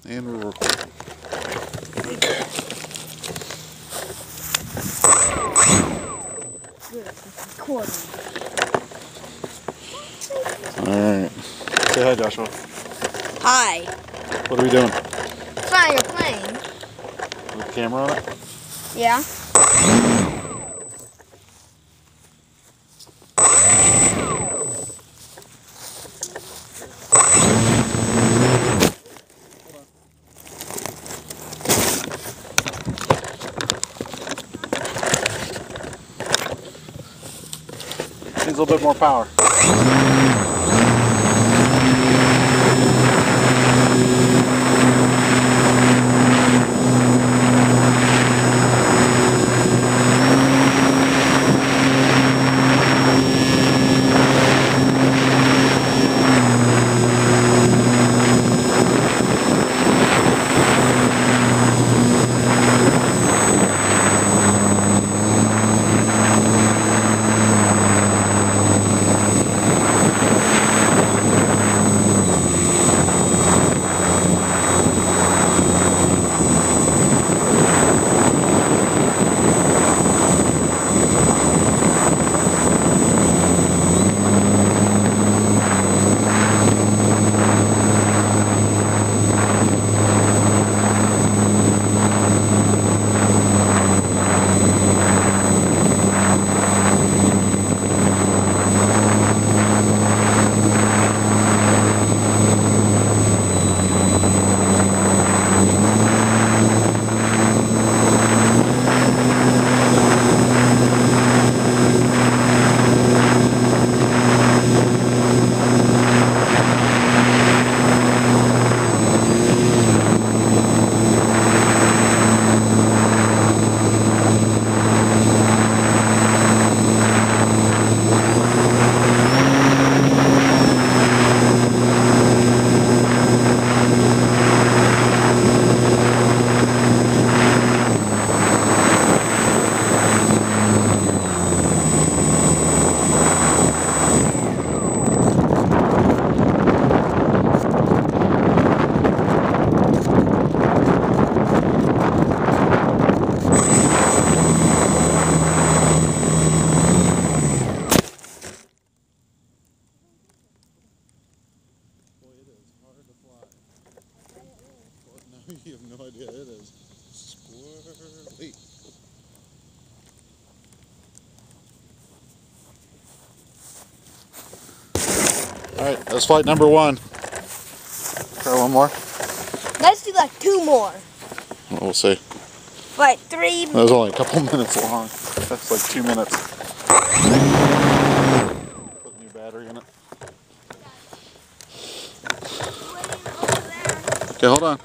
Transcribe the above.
And we're recording. Alright. Say hi, Joshua. Hi. What are we doing? Flying a plane. With the camera on it? Yeah. Needs a little bit more power. You have no idea. It is squirrely. Alright, that's flight number 1. Try one more. Let's do like 2 more. Well, we'll see. Like 3. That was only a couple minutes long. That's like 2 minutes. Put a new battery in it. Okay, hold on.